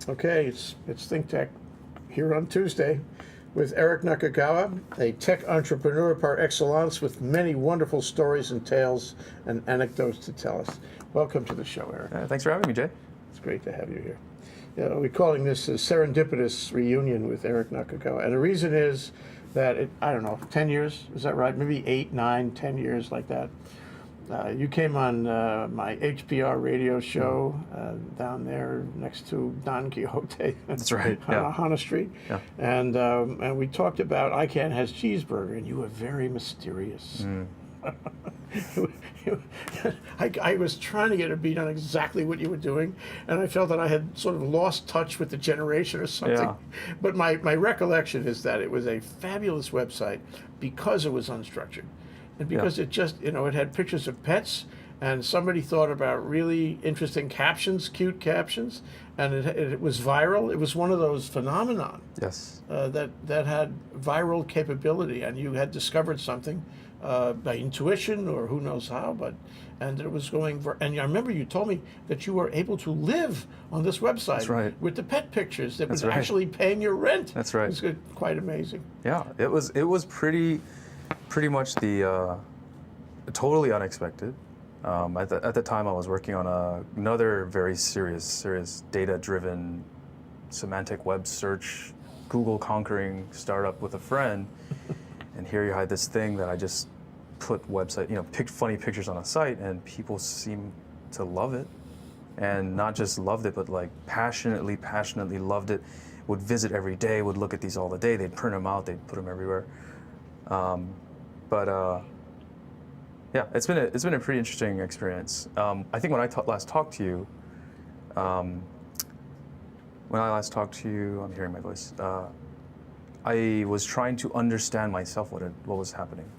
Okay, it's ThinkTech here on Tuesday with Eric Nakagawa, a tech entrepreneur par excellence with many wonderful stories and tales and anecdotes to tell us. Welcome to the show, Eric. Thanks for having me, Jay. It's great to have you here. We're calling this a Serendipitous reunion with Eric Nakagawa. And the reason is that, I don't know, 10 years, is that right? Maybe 8, 9, 10 years like that. You came on my HPR radio show down there next to Don Quixote. That's right. On Hana Street. Yeah. And we talked about Can Has Cheezburger, and you were very mysterious. I was trying to get a beat on exactly what you were doing, and I felt that I had sort of lost touch with the generation or something. Yeah. But my recollection is that it was a fabulous website because it was unstructured. And because it just, it had pictures of pets, and somebody thought about really interesting captions, cute captions, and it was viral. It was one of those phenomenon that had viral capability, and you had discovered something by intuition or who knows how, and it was going. And I remember you told me that you were able to live on this website with the pet pictures that was actually paying your rent. That's right. It was quite amazing. Yeah, it was pretty much the totally unexpected. At the time, I was working on another very serious data-driven semantic web search, Google conquering startup with a friend, and here you had this thing that I just put picked funny pictures on a site, and people seemed to love it, and not just loved it, but like passionately loved it. Would visit every day, would look at these all the day. They'd print them out, they'd put them everywhere. Yeah, it's been a pretty interesting experience. I think when I last talked to you, I'm hearing my voice. I was trying to understand myself what was happening,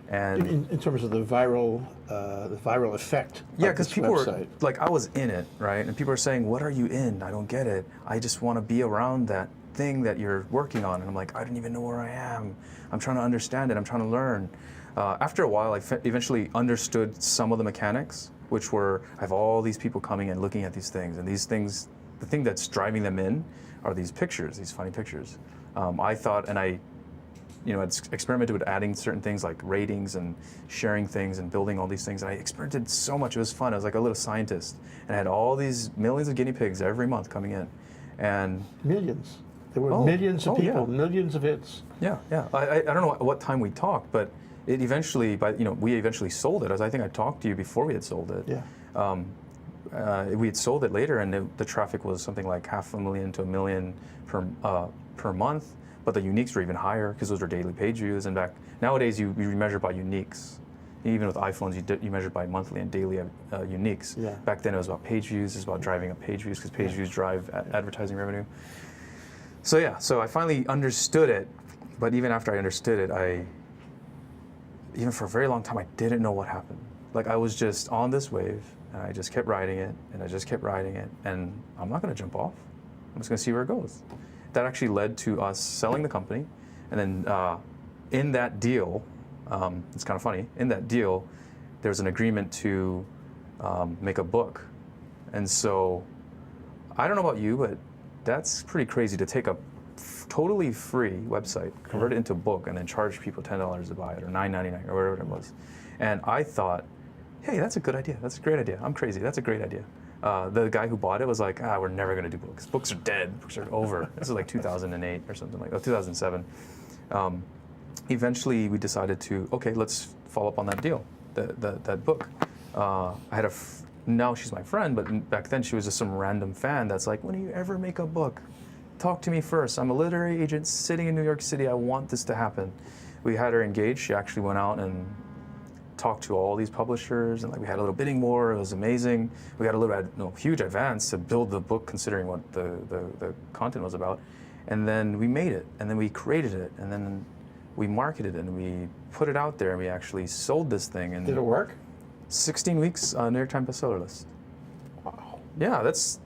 and in terms of the viral effect. Yeah, because people website. were like, I was in it, right? And people are saying, "What are you in? I don't get it. I just want to be around that thing that you're working on." And I'm like, I don't even know where I am. I'm trying to understand it. I'm trying to learn. After a while, I eventually understood some of the mechanics, which were, I have all these people coming and looking at these things, and these things, the thing that's driving them in are these pictures, these funny pictures. I thought, and I experimented with adding certain things like ratings and sharing things and building all these things, and I experimented so much. It was fun. I was like a little scientist, and I had all these millions of guinea pigs every month coming in, and millions. There were millions of people, millions of hits. Yeah. I don't know what time we talked, but it eventually, we eventually sold it. I think I talked to you before we had sold it. Yeah. We had sold it later, and the traffic was something like 500,000 to 1 million per month. But the uniques were even higher because those were daily page views. And nowadays you measure by uniques. Even with iPhones, you measure by monthly and daily uniques. Yeah. Back then it was about page views. It was about driving up page views because page views drive advertising revenue. So I finally understood it. But even after I understood it, even for a very long time, I didn't know what happened. Like I was just on this wave, and I just kept riding it, and I'm not going to jump off. I'm just going to see where it goes. That actually led to us selling the company, and then in that deal, it's kind of funny. In that deal, there's an agreement to make a book, and so I don't know about you, but that's pretty crazy to take a totally free website, convert it into a book, and then charge people $10 to buy it, or $9.99, or whatever it was. And I thought, hey, that's a good idea. That's a great idea. I'm crazy. That's a great idea. The guy who bought it was like, we're never going to do books. Books are dead. Books are over. This is like 2008 or something like that, 2007. Eventually, we decided to, okay, let's follow up on that deal, that book. I had now she's my friend, but back then she was just some random fan that's like, when do you ever make a book? Talk to me first. I'm a literary agent sitting in New York City. I want this to happen. We had her engaged. She actually went out and talked to all these publishers, and we had a little bidding war. It was amazing. We got a huge advance to build the book, considering what the content was about. And then we made it, and then we created it, and then we marketed it, and we put it out there, and we actually sold this thing. And did it work? 16 weeks, New York Times bestseller list. Wow. Yeah, that's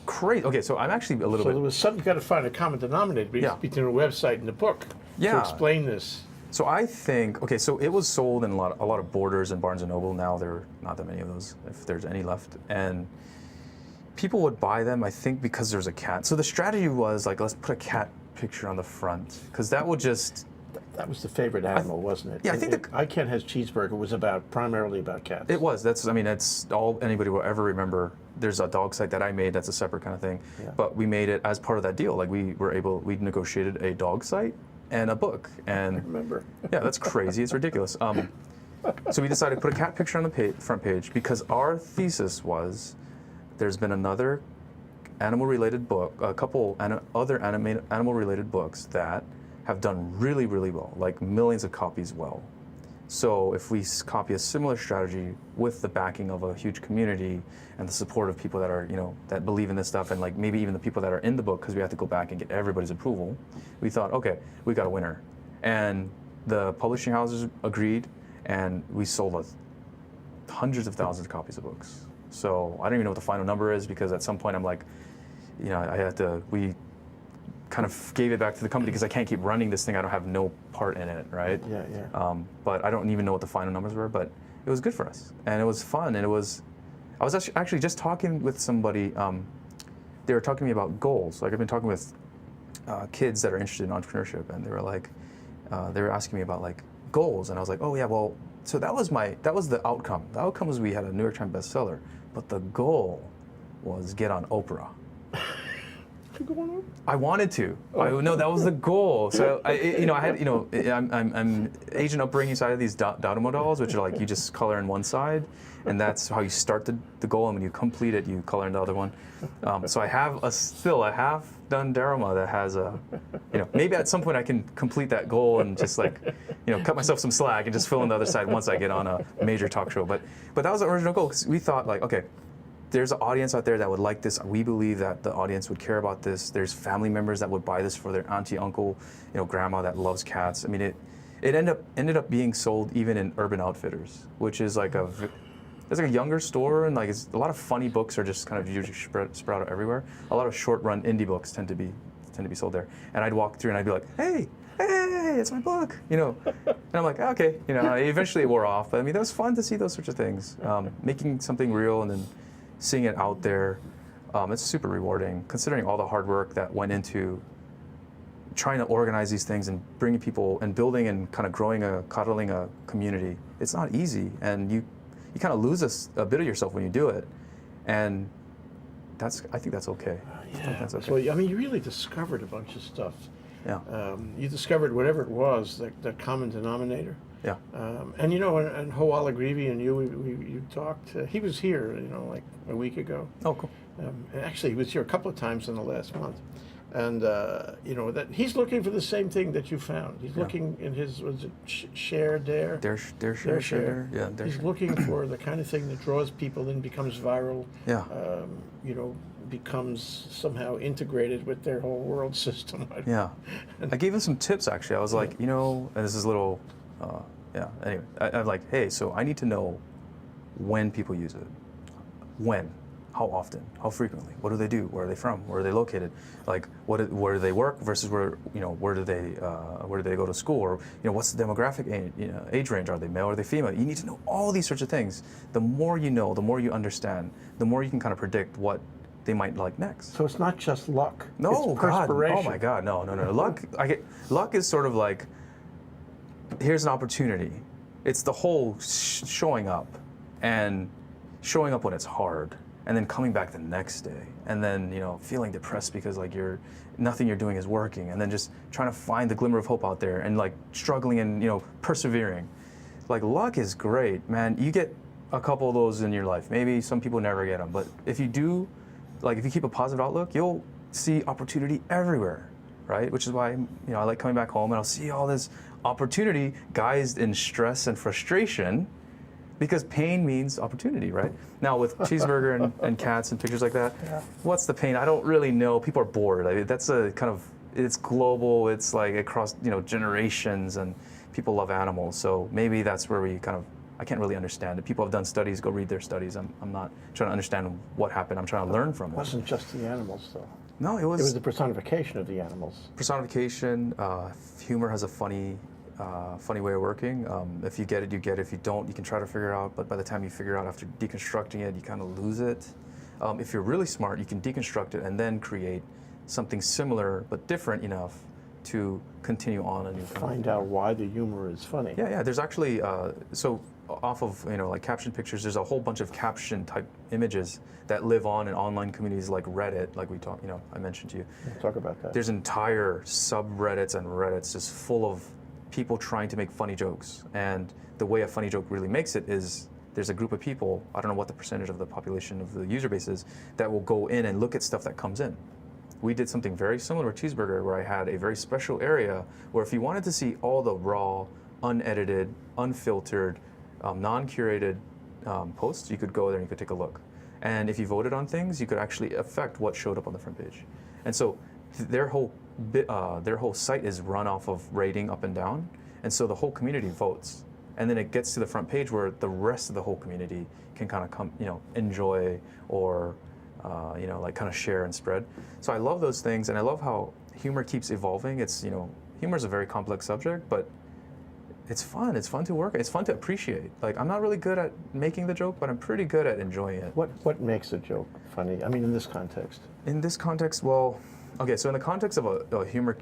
crazy. Okay, so I'm actually a little bit. So there was something, you got to find a common denominator between a website and the book to explain this. So I think, okay, so it was sold in a lot of Borders and Barnes & Noble. Now there are not that many of those, if there's any left. And people would buy them, I think, because there's a cat. So the strategy was like, let's put a cat picture on the front, because that would just. That was the favorite animal, wasn't it? Yeah, I think Can Has Cheezburger was primarily about cats. It was. That's all anybody will ever remember. There's a dog site that I made that's a separate kind of thing. Yeah. But we made it as part of that deal. Like we negotiated a dog site and a book. And I remember. Yeah, that's crazy. It's ridiculous. So we decided to put a cat picture on the front page because our thesis was there's been another animal-related book, a couple other animal-related books that have done really, really well, like millions of copies well. So if we copy a similar strategy with the backing of a huge community and the support of people that are, that believe in this stuff, and like maybe even the people that are in the book, because we have to go back and get everybody's approval, we thought, okay, we got a winner. And the publishing houses agreed, and we sold hundreds of thousands of copies of books. So I don't even know what the final number is, because at some point I'm like, we kind of gave it back to the company because I can't keep running this thing. I don't have no part in it, right? Yeah. But I don't even know what the final numbers were, but it was good for us. And it was fun, and I was actually just talking with somebody, they were talking to me about goals. Like I've been talking with kids that are interested in entrepreneurship, and they were like, they were asking me about like goals, and I was like, oh yeah, well, so that was the outcome. The outcome was we had a New York Times bestseller, but the goal was get on Oprah. I wanted to. No, that was the goal. So I'm Asian upbringing, so I had these Darumo dolls, which are like you just color in one side, and that's how you start the goal, and when you complete it, you color in the other one. So I have still a half-done Darumo that has maybe at some point I can complete that goal and just like, cut myself some slack and just fill in the other side once I get on a major talk show. But that was the original goal, because we thought like, okay, there's an audience out there that would like this. We believe that the audience would care about this. There's family members that would buy this for their auntie, uncle, grandma that loves cats. I mean, it ended up being sold even in Urban Outfitters, which is like it's like a younger store, and like a lot of funny books are just kind of usually spread out everywhere. A lot of short-run indie books tend to be sold there. And I'd walk through and I'd be like, hey, it's my book, And I'm like, okay, eventually it wore off. But I mean, that was fun to see those sorts of things, making something real and then seeing it out there. It's super rewarding, considering all the hard work that went into trying to organize these things and bringing people and building and kind of coddling a community. It's not easy, and you kind of lose a bit of yourself when you do it, and I think that's okay. Yeah. That's okay. So I mean, you really discovered a bunch of stuff. Yeah. You discovered whatever it was, the common denominator. Yeah. And and Hoala Greavy and you talked. He was here, like a week ago. Oh, cool. And actually, he was here a couple of times in the last month. And that he's looking for the same thing that you found. He's looking in his share dare. Their share. Yeah. He's looking for the kind of thing that draws people in, becomes viral. Yeah. Becomes somehow integrated with their whole world system. Yeah. I gave him some tips actually. I was like, and this is a little. Anyway, I'm like, hey, so I need to know when people use it. When? How often? How frequently? What do they do? Where are they from? Where are they located? Like, where do they work versus where do they go to school? Or, what's the demographic age range? Are they male? Are they female? You need to know all these sorts of things. The more you know, the more you understand, the more you can kind of predict what they might like next. So it's not just luck. No, it's God. perspiration. Oh my God, no. Luck is sort of like, here's an opportunity. It's the whole showing up, and showing up when it's hard, and then coming back the next day, and then feeling depressed because like nothing you're doing is working, and then just trying to find the glimmer of hope out there, and like struggling and persevering. Like luck is great, man. You get a couple of those in your life. Maybe some people never get them, but if you do, like if you keep a positive outlook, you'll see opportunity everywhere, right? Which is why I like coming back home and I'll see all this opportunity guised in stress and frustration, because pain means opportunity, right? Now with Cheezburger and cats and pictures like that, what's the pain? I don't really know. People are bored. I mean, that's a kind of, it's global. It's like across generations, and people love animals. So maybe that's where we kind of, I can't really understand it. People have done studies. Go read their studies. I'm not trying to understand what happened. I'm trying to learn from it. It wasn't just the animals, though. No, it It was was the personification of the animals. personification. Humor has a funny way of working. If you get it, you get it. If you don't, you can try to figure it out. But by the time you figure out after deconstructing it, you kind of lose it. If you're really smart, you can deconstruct it and then create something similar but different enough to continue on a new Find out why the humor is funny. Yeah, yeah. There's actually so off of like caption pictures. There's a whole bunch of caption type images that live on in online communities like Reddit, like we talked. I mentioned to you. We'll talk about that. There's entire subreddits and Reddits just full of people trying to make funny jokes, and the way a funny joke really makes it is there's a group of people. I don't know what the percentage of the population of the user base is that will go in and look at stuff that comes in. We did something very similar with Cheezburger, where I had a very special area where if you wanted to see all the raw, unedited, unfiltered, non-curated posts, you could go there and you could take a look. And if you voted on things, you could actually affect what showed up on the front page. And so their whole site is run off of rating up and down, and so the whole community votes. And then it gets to the front page where the rest of the whole community can kind of come, enjoy or like kind of share and spread. So I love those things, and I love how humor keeps evolving. It's, humor is a very complex subject, but it's fun. It's fun to work. It's fun to appreciate. Like, I'm not really good at making the joke, but I'm pretty good at enjoying it. What makes a joke funny? I mean, in this context. In this context, well, okay. So in the context of a humor,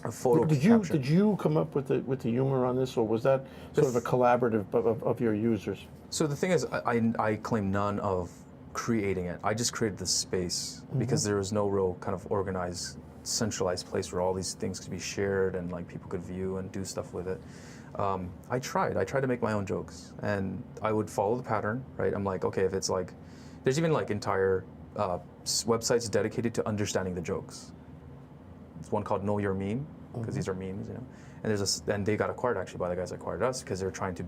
a photo capture. Did you come up with the humor on this, or was that sort of a collaborative of your users? So the thing is, I claim none of creating it. I just created the space because there was no real kind of organized, centralized place where all these things could be shared and like people could view and do stuff with it. I tried to make my own jokes, and I would follow the pattern, right? I'm like, okay, if it's like, there's even like entire websites dedicated to understanding the jokes. There's one called Know Your Meme, because these are memes, and they got acquired actually by the guys that acquired us because they're trying to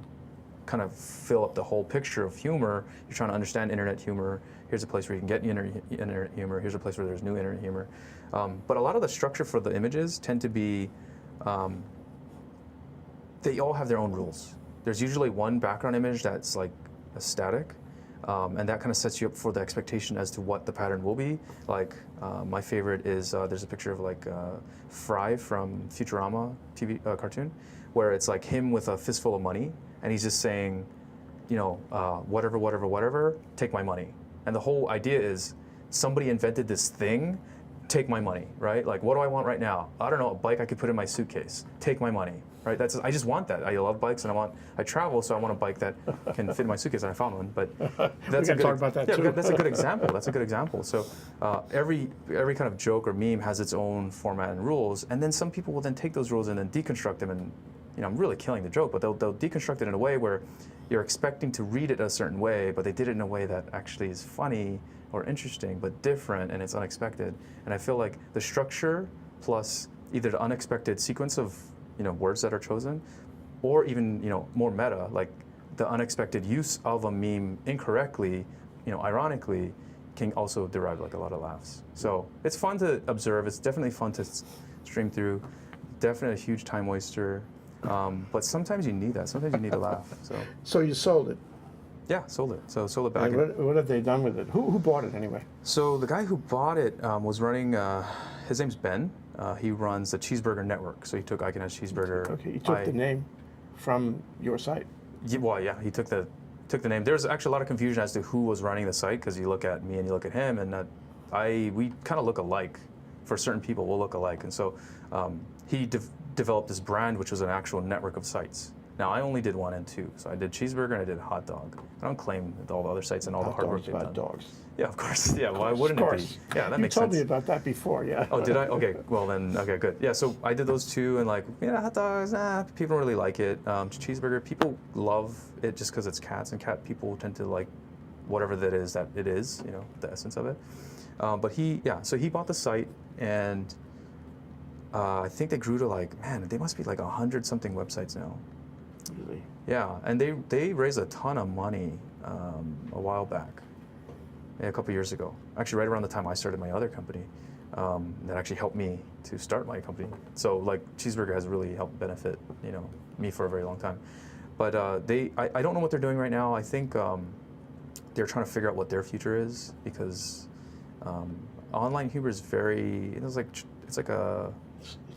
kind of fill up the whole picture of humor. You're trying to understand internet humor. Here's a place where you can get internet humor. Here's a place where there's new internet humor. But a lot of the structure for the images tend to be, they all have their own rules. There's usually one background image that's like a static, and that kind of sets you up for the expectation as to what the pattern will be. Like my favorite is there's a picture of like Fry from Futurama TV cartoon, where it's like him with a fistful of money, and he's just saying, whatever, take my money. And the whole idea is somebody invented this thing, take my money, right? Like, what do I want right now? I don't know, a bike I could put in my suitcase, take my money, right? I just want that. I love bikes, and I travel, so I want a bike that can fit in my suitcase, and I found one. But that's we can talk about that too. That's a good example. That's a good example. So every kind of joke or meme has its own format and rules, and then some people will then take those rules and then deconstruct them, and I'm really killing the joke, but they'll deconstruct it in a way where you're expecting to read it a certain way, but they did it in a way that actually is funny or interesting, but different, and it's unexpected. And I feel like the structure plus either the unexpected sequence of words that are chosen, or even more meta, like the unexpected use of a meme incorrectly, ironically, can also derive like a lot of laughs. So it's fun to observe. It's definitely fun to stream through. Definitely a huge time waster. But sometimes you need that. Sometimes you need a laugh. So you sold it. Yeah, sold it. So sold it back. And what have they done with it? Who bought it anyway? So the guy who bought it was running. His name's Ben. He runs the Cheezburger Network. So he took Can Has Cheezburger. Okay, he took the name from your site. Yeah, he took the name. There's actually a lot of confusion as to who was running the site, because you look at me and you look at him, and we kind of look alike. For certain people, we'll look alike, and so he developed this brand, which was an actual network of sites. Now, I only did 1 and 2, so I did Cheezburger and I did Hot Dog. I don't claim all the other sites and all the hard work they've done. Dogs. Yeah, of course. Yeah, why wouldn't it be? Yeah, that makes sense. You told me about that before, yeah. Oh, did I? Okay, well then, okay, good. Yeah, so I did those 2, and like, hot dogs, people don't really like it. Cheezburger, people love it just because it's cats, and cat people tend to like whatever that is, the essence of it. But so he bought the site, and I think they grew to like, they must be like 100-something websites now. Really? Yeah, and they raised a ton of money a while back, a couple years ago. Actually, right around the time I started my other company, that actually helped me to start my company. So like Cheezburger has really helped benefit me for a very long time. But I don't know what they're doing right now. I think they're trying to figure out what their future is, because online humor is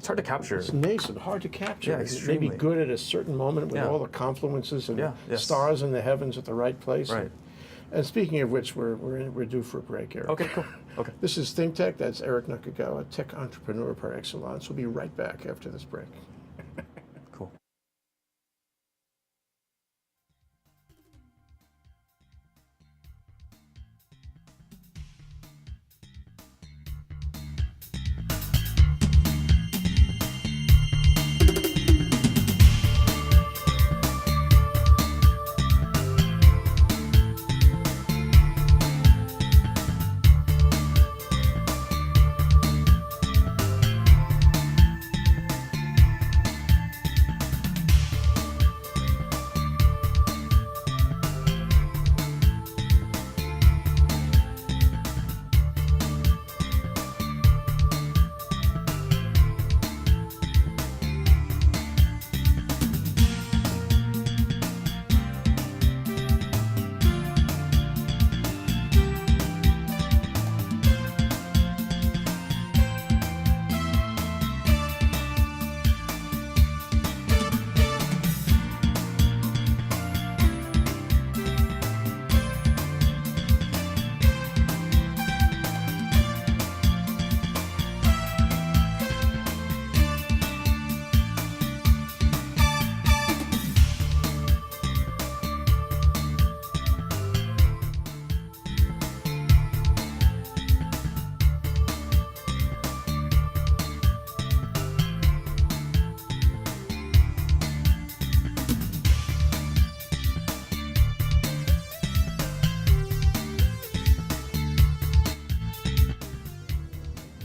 it's hard to capture. It's nascent, hard to capture. Yeah, extremely. Maybe good at a certain moment with all the confluences and stars in the heavens at the right place. Right. And speaking of which, we're due for a break, Eric. Okay, cool. Okay. This is ThinkTech. That's Eric Nakagawa, tech entrepreneur par excellence. We'll be right back after this break. Cool.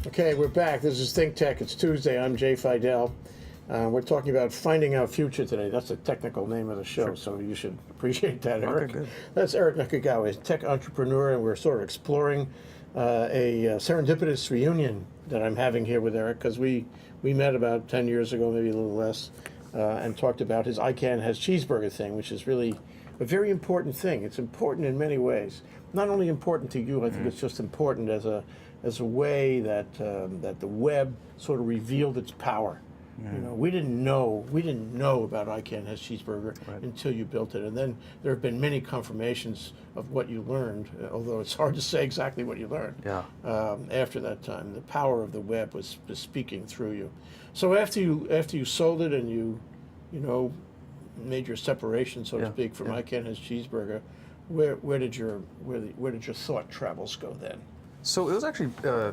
Okay, we're back. This is ThinkTech. It's Tuesday. I'm Jay Fidell. We're talking about finding our future today. That's the technical name of the show, so you should appreciate that, Eric. Okay, good. That's Eric Nakagawa, a tech entrepreneur, and we're sort of exploring a serendipitous reunion that I'm having here with Eric, because we met about 10 years ago, maybe a little less, and talked about his Can Has Cheezburger thing, which is really a very important thing. It's important in many ways. Not only important to you, I think it's just important as a way that that the web sort of revealed its power. You know, we didn't know about Can Has Cheezburger until you built it, and then there have been many confirmations of what you learned. Although it's hard to say exactly what you learned. Yeah. After that time, the power of the web was speaking through you. So after you sold it and you made your separation, so to speak, from Can Has Cheezburger, where did your thought travels go then? So it was actually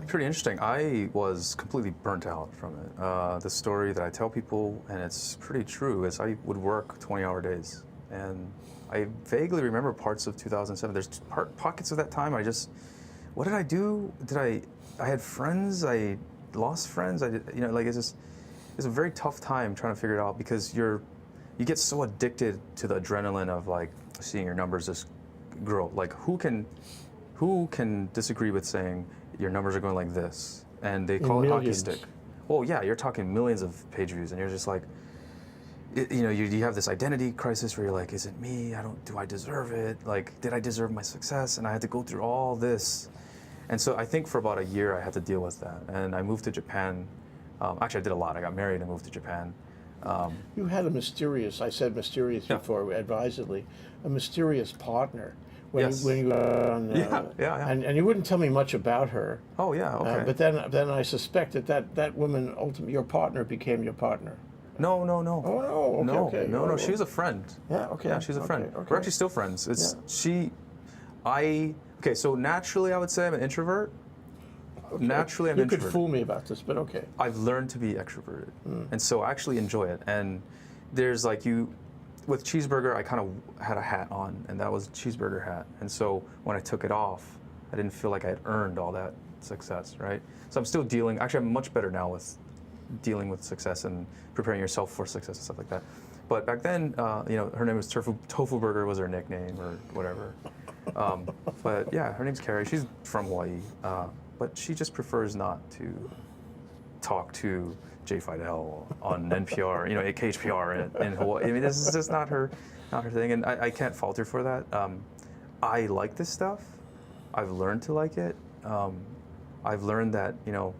pretty interesting. I was completely burnt out from it. The story that I tell people, and it's pretty true, is I would work 20-hour days. And I vaguely remember parts of 2007. There's pockets of that time what did I do? I had friends, I lost friends. It's a very tough time trying to figure it out, because you get so addicted to the adrenaline of like seeing your numbers just grow. Like who can disagree with saying your numbers are going like this, and they call it hockey stick? Well, yeah, you're talking millions of page views, and you're just like, you have this identity crisis where you're like, is it me? Do I deserve it? Like, did I deserve my success? And I had to go through all this, and so I think for about a year I had to deal with that, and I moved to Japan. Actually, I did a lot. I got married and moved to Japan. You had I said mysterious before, advisedly, a mysterious partner. When you were on, and you wouldn't tell me much about her. Oh yeah, okay. But then I suspect that woman, ultimately, your partner became your partner. No. Oh no. Okay. No. She was a friend. Yeah. Okay. Yeah, she's a friend. Okay. We're actually still friends. So naturally, I would say I'm an introvert. Okay. Naturally, I'm you introverted. could fool me about this, but okay. I've learned to be extroverted, and so I actually enjoy it. And there's with Cheezburger, I kind of had a hat on, and that was a Cheezburger hat. And so when I took it off, I didn't feel like I had earned all that success, right? So I'm still dealing. Actually, I'm much better now with dealing with success and preparing yourself for success and stuff like that. But back then, her name was Tofu Burger was her nickname or whatever. But yeah, her name's Carrie. She's from Hawaii, but she just prefers not to talk to Jay Fidell on NPR, KHPR in Hawaii. I mean, this is just not her thing, and I can't fault her for that. I like this stuff. I've learned to like it. I've learned that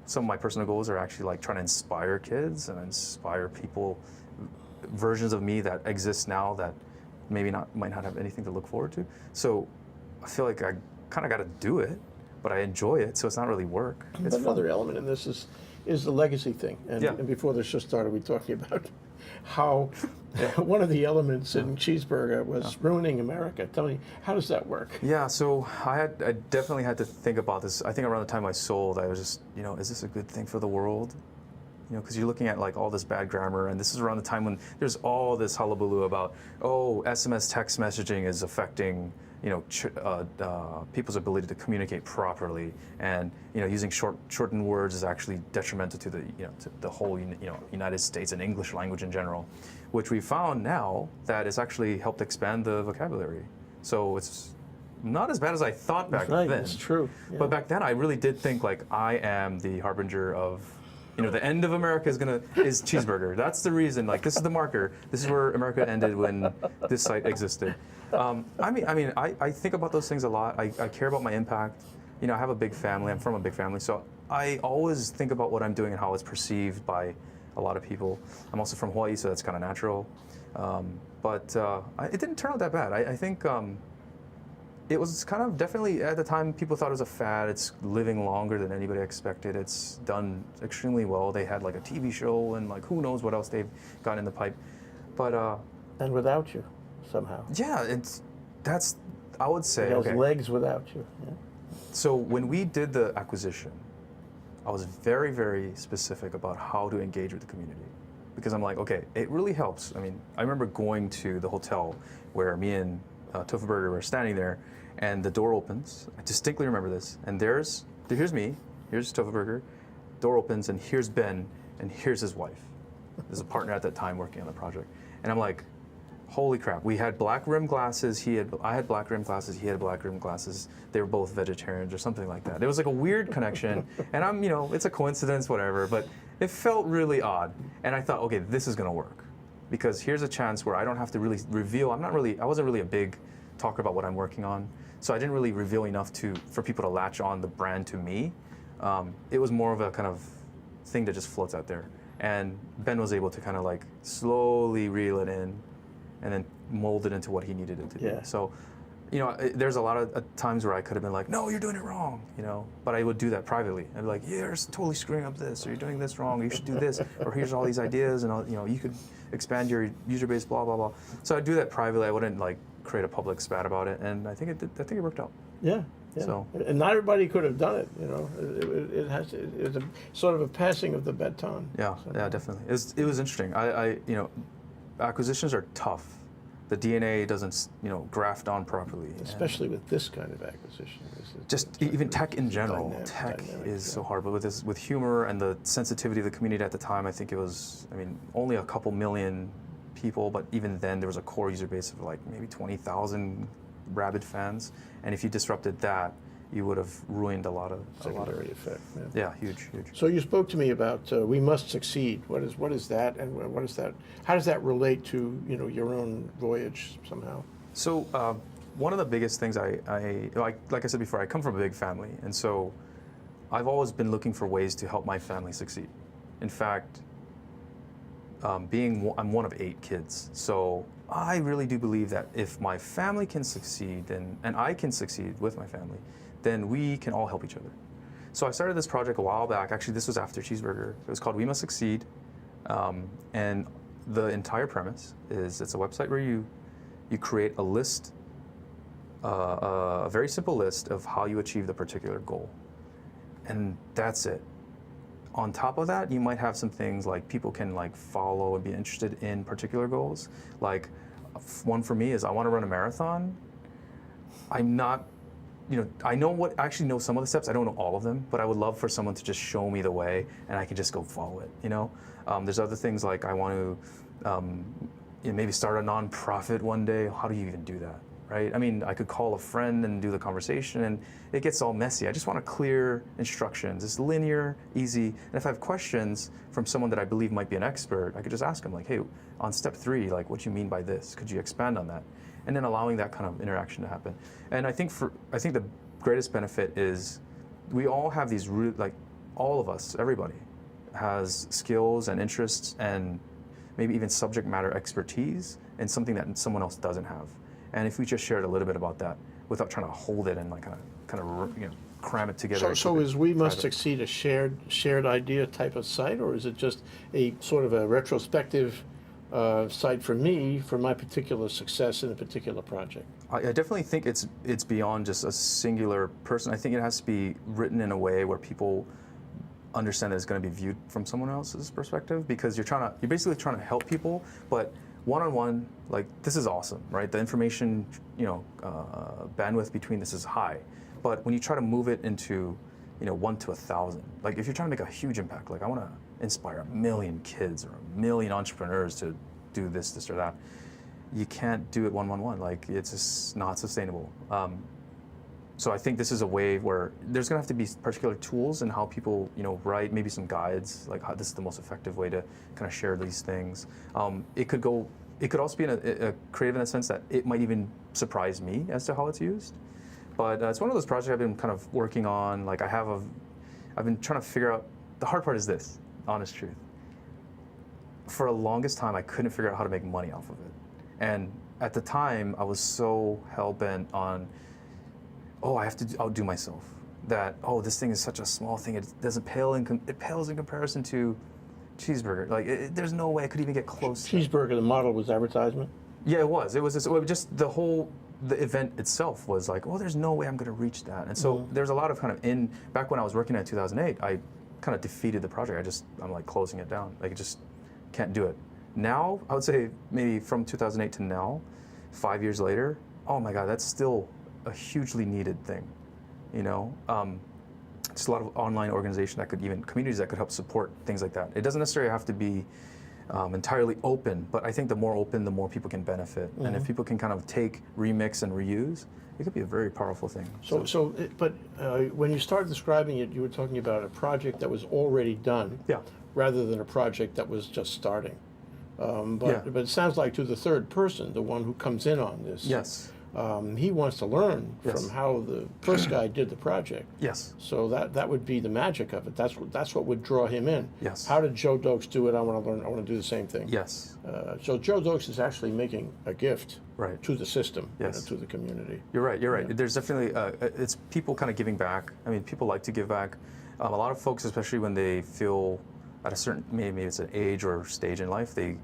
some of my personal goals are actually like trying to inspire kids and inspire people, versions of me that exist now that might not have anything to look forward to. So I feel like I kind of got to do it, but I enjoy it, so it's not really work. It's But another element in this is the legacy thing. And, Yeah. and before this just started, we were talking about how one of the elements in Cheezburger was ruining America. Tell me, how does that work? Yeah, so I definitely had to think about this. I think around the time I sold, I was just, is this a good thing for the world? Because you're looking at like all this bad grammar, and this is around the time when there's all this hullabaloo about, SMS text messaging is affecting, people's ability to communicate properly, and using shortened words is actually detrimental to the, to the whole, United States and English language in general, which we found now that it's actually helped expand the vocabulary. So it's not as bad as I thought back then. It's true. Yeah. But back then, I really did think like I am the harbinger of, the end of America is Cheezburger. That's the reason. Like, this is the marker. This is where America ended when this site existed. I think about those things a lot. I care about my impact. I have a big family. I'm from a big family, so I always think about what I'm doing and how it's perceived by a lot of people. I'm also from Hawaii, so that's kind of natural. But it didn't turn out that bad. I think it was kind of definitely, at the time, people thought it was a fad. It's living longer than anybody expected. It's done extremely well. They had like a TV show and like who knows what else they've got in the pipe. But and without you, somehow. yeah, I would say, It has okay. legs without you. Yeah. So when we did the acquisition, I was very, very specific about how to engage with the community. Because I'm like, okay, it really helps. I remember going to the hotel where me and Tofu Burger were standing there, and the door opens. I distinctly remember this. And here's me, here's Tofu Burger, door opens, and here's Ben, and here's his wife. There's a partner at that time working on the project. And I'm like, holy crap, we had black rim glasses, I had black rim glasses, he had black rim glasses. They were both vegetarians or something like that. It was like a weird connection, and it's a coincidence, whatever, but it felt really odd. And I thought, okay, this is gonna work. Because here's a chance where I don't have to really reveal, I wasn't really a big talker about what I'm working on, so I didn't really reveal enough for people to latch on the brand to me. It was more of a kind of thing that just floats out there. And Ben was able to kind of like slowly reel it in and then mold it into what he needed it to be. So, there's a lot of times where I could have been like, no, you're doing it wrong, but I would do that privately. I'd be like, yeah, you're totally screwing up this, or you're doing this wrong, you should do this, or here's all these ideas, and you could expand your user base, blah, blah, blah. So I'd do that privately. I wouldn't like create a public spat about it, and I think it worked out. Yeah. So, and not everybody could have done it. It's a sort of a passing of the baton. Yeah, yeah, definitely. It was interesting. Acquisitions are tough. The DNA doesn't, graft on properly. Especially with this kind of acquisition. Just even tech in general. Dynamic, is so hard. But with humor and the sensitivity of the community at the time, I think it was, only a couple million people, but even then there was a core user base of like maybe 20,000 rabid fans. And if you disrupted that, you would have ruined a lot of secondary effect. Yeah, huge. So you spoke to me about we must succeed. What is that, and what is that? How does that relate to your own voyage somehow? So one of the biggest things I like I said before, I come from a big family, and so I've always been looking for ways to help my family succeed. In fact, I'm one of 8 kids, so I really do believe that if my family can succeed, and I can succeed with my family, then we can all help each other. So I started this project a while back. Actually, this was after Cheezburger. It was called We Must Succeed, and the entire premise is it's a website where you create a list, a very simple list of how you achieve the particular goal, and that's it. On top of that, you might have some things like people can like follow and be interested in particular goals. Like one for me is I want to run a marathon. I'm not, I actually know some of the steps. I don't know all of them, but I would love for someone to just show me the way and I can just go follow it, There's other things like I want to maybe start a nonprofit one day. How do you even do that? Right? I could call a friend and do the conversation, and it gets all messy. I just want clear instructions. It's linear, easy. And if I have questions from someone that I believe might be an expert, I could just ask them, like, hey, on step 3, like, what do you mean by this? Could you expand on that? And then allowing that kind of interaction to happen. And I think the greatest benefit is we all have these, all of us, everybody, has skills and interests and maybe even subject matter expertise in something that someone else doesn't have. And if we just shared a little bit about that, without trying to hold it and like kind of cram it together. So is We Must Succeed a shared idea type of site, or is it just a sort of a retrospective site for me for my particular success in a particular project? I definitely think it's beyond just a singular person. I think it has to be written in a way where people understand that it's going to be viewed from someone else's perspective, because you're basically trying to help people, but one-on-one, like, this is awesome, right? The information, bandwidth between this is high, but when you try to move it into, 1 to 1,000, like if you're trying to make a huge impact, like I want to inspire 1 million kids or 1 million entrepreneurs to do this or that, you can't do it one-on-one. Like, it's just not sustainable. So I think this is a way where there's going to have to be particular tools in how people, write, maybe some guides, like how this is the most effective way to kind of share these things. It could also be a creative in the sense that it might even surprise me as to how it's used. But it's one of those projects I've been kind of working on. Like I've been trying to figure out, the hard part is this, honest truth. For the longest time, I couldn't figure out how to make money off of it. And at the time, I was so hell-bent on, I have to outdo myself. That, this thing is such a small thing, it doesn't pale it pales in comparison to Cheezburger. Like, there's no way I could even get close. Cheezburger, the model was advertisement? Yeah, it was. It was just the event itself was like, there's no way I'm going to reach that. And so there's a lot of back when I was working at 2008, I kind of defeated the project. I'm like closing it down. Like, I just can't do it. Now, I would say maybe from 2008 to now, 5 years later, oh my God, that's still a hugely needed thing, just a lot of online organization communities that could help support things like that. It doesn't necessarily have to be entirely open, but I think the more open, the more people can benefit. And if people can kind of take, remix, and reuse, it could be a very powerful thing. But when you started describing it, you were talking about a project that was already done, rather than a project that was just starting. But it sounds like to the third person, the one who comes in on this. Yes. He wants to learn from how the first guy did the project. Yes. So that would be the magic of it. That's what would draw him in. Yes. How did Joe Dokes do it? I want to learn. I want to do the same thing. Yes. So Joe Dokes is actually making a gift to the system, yes, to the community. You're right. Yeah. There's definitely it's people kind of giving back. I mean, people like to give back. A lot of folks, especially when they feel at a certain maybe it's an age or stage in life, they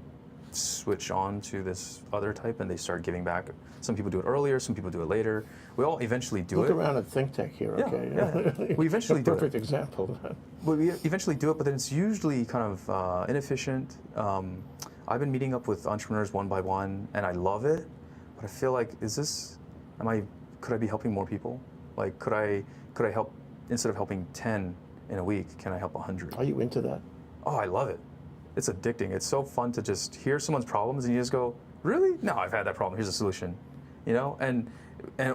switch on to this other type and they start giving back. Some people do it earlier, some people do it later. We all eventually do it. Look around at ThinkTech here, okay? Yeah. We eventually do it. Perfect example. We eventually do it, but then it's usually kind of inefficient. I've been meeting up with entrepreneurs one by one, and I love it, but I feel like, could I be helping more people? Like, could I help, instead of helping 10 in a week, can I help 100? Are you into that? Oh, I love it. It's addicting. It's so fun to just hear someone's problems and you just go, really? No, I've had that problem. Here's a solution, and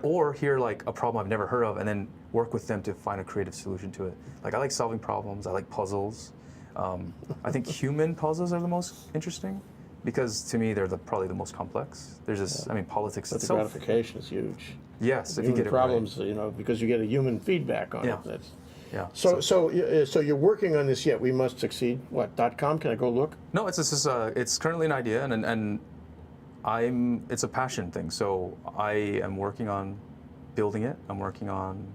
or hear like a problem I've never heard of and then work with them to find a creative solution to it. Like, I like solving problems. I like puzzles. I think human puzzles are the most interesting because to me they're probably the most complex. There's this, politics But the itself. gratification is huge. Yes, if you get it problems, right. Because you get a human feedback on it. That's, yeah. So you're working on this yet? We Must Succeed. What .com? Can I go look? No, it's currently an idea, and it's a passion thing. So I am working on building it. I'm working on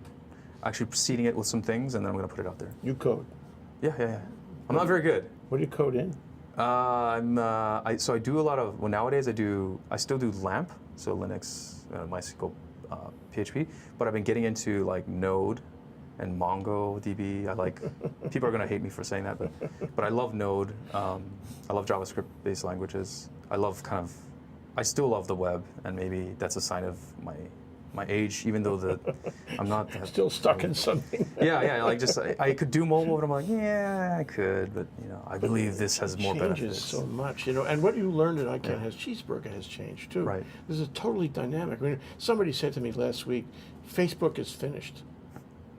actually preceding it with some things, and then I'm going to put it out there. You code? Yeah. I'm not very good. What do you code in? So I do a lot of, nowadays I still do LAMP, so Linux, MySQL, PHP, but I've been getting into like Node and MongoDB. People are going to hate me for saying that, but I love Node. I love JavaScript-based languages. I still love the web, and maybe that's a sign of my age, even though I'm not that still stuck in something. Yeah. I could do mobile, but I'm like, yeah, I could, but I believe this has more benefits. It changes so much, and what you learned in Can Has Cheezburger has changed too. Right. This is totally dynamic. Somebody said to me last week, Facebook is finished.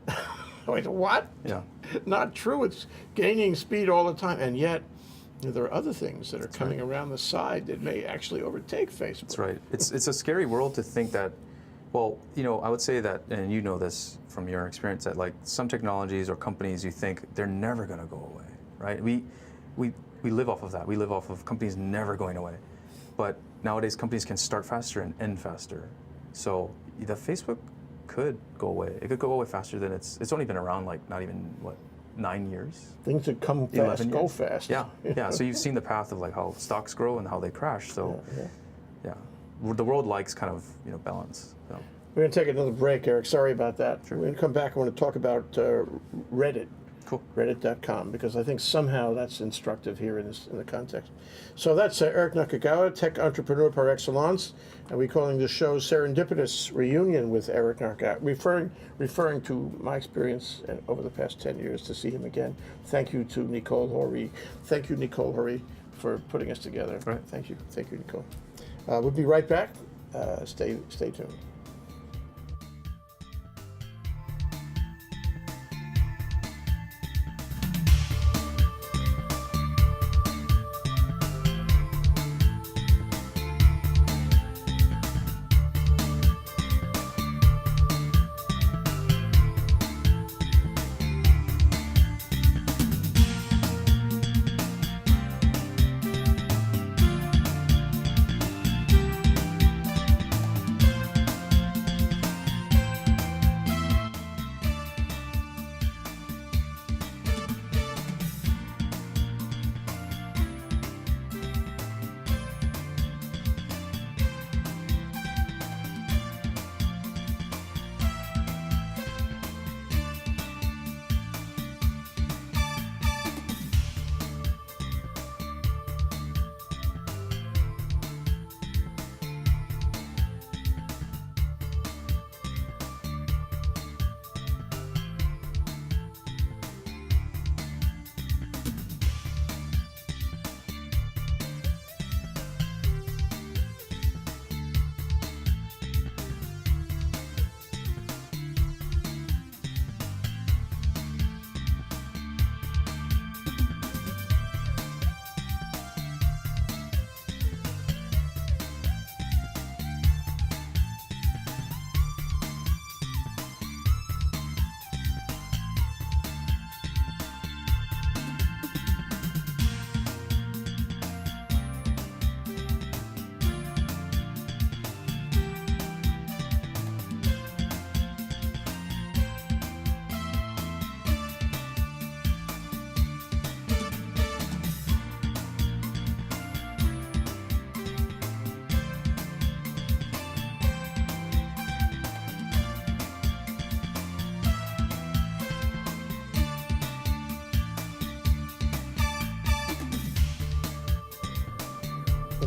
I went, what? Yeah. Not true. It's gaining speed all the time, and yet there are other things that are coming around the side that may actually overtake Facebook. That's right. It's a scary world to think that. Well, I would say that, and you know this from your experience, that like some technologies or companies, you think they're never going to go away, right? We live off of that. We live off of companies never going away. But nowadays, companies can start faster and end faster. So the Facebook could go away. It could go away faster than it's only been around like not even 9 years. Things that come fast 11 go years. fast. Yeah. So you've seen the path of like how stocks grow and how they crash. So yeah. The world likes kind of balance. So. We're going to take another break, Eric. Sorry about that. Sure. We're going to come back. I want to talk about Reddit. Cool. Reddit.com, because I think somehow that's instructive here in the context. So that's Eric Nakagawa, tech entrepreneur par excellence, and we're calling this show Serendipitous Reunion with Eric Nakagawa, referring to my experience over the past 10 years to see him again. Thank you to Nicole Horry. Thank you, Nicole Horry, for putting us together. Right. Thank you, Nicole. We'll be right back. Stay tuned.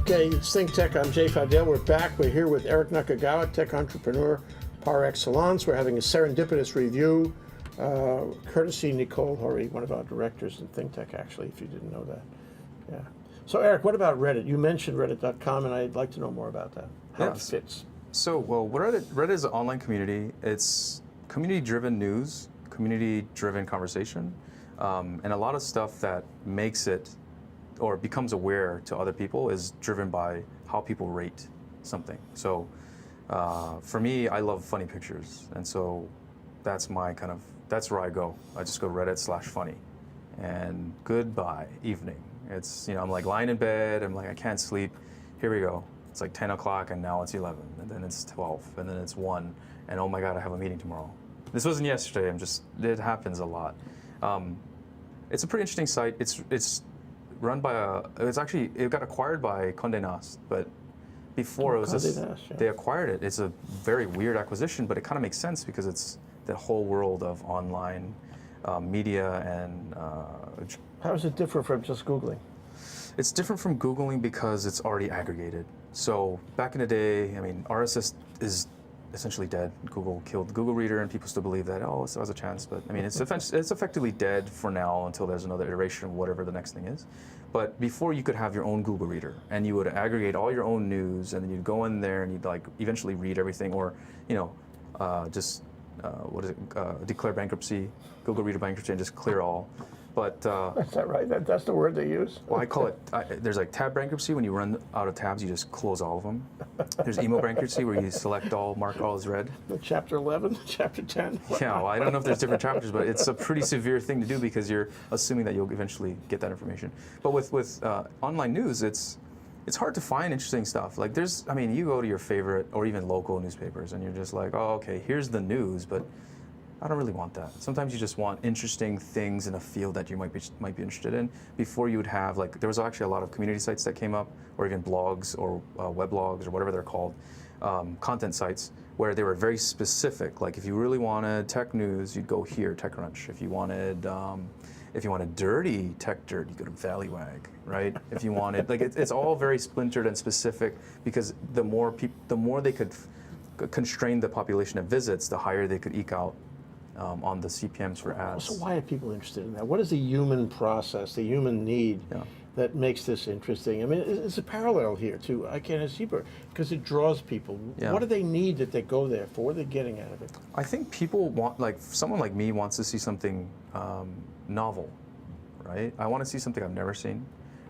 Okay, it's ThinkTech. I'm Jay Fidell. We're back. We're here with Eric Nakagawa, tech entrepreneur par excellence. We're having a serendipitous review, courtesy Nicole Horry, one of our directors in ThinkTech, actually, if you didn't know that. Yeah. So, Eric, what about Reddit? You mentioned Reddit.com, and I'd like to know more about that, how it fits. So, well, Reddit is an online community. It's community-driven news, community-driven conversation, and a lot of stuff that makes it or becomes aware to other people is driven by how people rate something. So for me, I love funny pictures, and so that's where I go. I just go Reddit/funny, and goodbye evening. It's, I'm like lying in bed, I'm like, I can't sleep, here we go. It's like 10 o'clock and now it's 11, and then it's 12, and then it's 1, and oh my God, I have a meeting tomorrow. This wasn't yesterday, it happens a lot. It's a pretty interesting site. It's run by it got acquired by Condé Nast, but before it was just, they acquired it. It's a very weird acquisition, but it kind of makes sense because it's the whole world of online media and. How is it different from just Googling? It's different from Googling because it's already aggregated. So back in the day, RSS is essentially dead. Google killed the Google Reader, and people still believe that, it still has a chance. But it's effectively dead for now until there's another iteration of whatever the next thing is. But before, you could have your own Google Reader, and you would aggregate all your own news, and then you'd go in there and you'd eventually read everything, or declare bankruptcy, Google Reader bankruptcy, and just clear all. But is that right? That's the word they use? Well, I call it, there's tab bankruptcy. When you run out of tabs, you just close all of them. There's email bankruptcy, where you select all, mark all as read. The chapter 11, chapter 10. Yeah, well, I don't know if there's different chapters, but it's a pretty severe thing to do because you're assuming that you'll eventually get that information. But with online news, it's it's hard to find interesting stuff. Like you go to your favorite or even local newspapers and you're just like, oh, okay, here's the news, but I don't really want that. Sometimes you just want interesting things in a field that you might be interested in. Before you would have, like, there was actually a lot of community sites that came up, or even blogs or weblogs or whatever they're called, content sites, where they were very specific. Like if you really wanted tech news, you'd go here, TechCrunch. If you wanted dirty tech dirt, you go to Valleywag, right? If you wanted, like, it's all very splintered and specific, because the more they could constrain the population of visits, the higher they could eke out on the CPMs for ads. So why are people interested in that? What is the human process, the human need that makes this interesting? I mean, it's a parallel here to Can Has Cheezburger, because it draws people. Yeah. What do they need that they go there for? What are they getting out of it? I think people want, like, someone like me wants to see something novel, right? I want to see something I've never seen.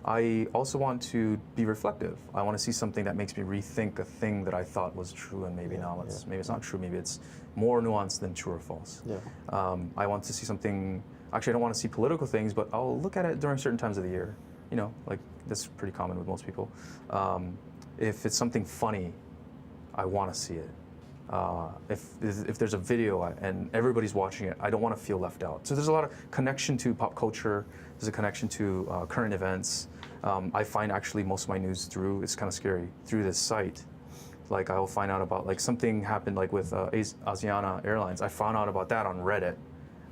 I also want to be reflective. I want to see something that makes me rethink a thing that I thought was true, and maybe now maybe it's not true. Maybe it's more nuanced than true or false. Yeah. I want to see something. Actually, I don't want to see political things, but I'll look at it during certain times of the year. You know, like that's pretty common with most people. If it's something funny, I want to see it. If there's a video and everybody's watching it, I don't want to feel left out. So there's a lot of connection to pop culture. There's a connection to current events. I find actually most of my news it's kind of scary, through this site. Like I will find out about, like, something happened like with Asiana Airlines. I found out about that on Reddit.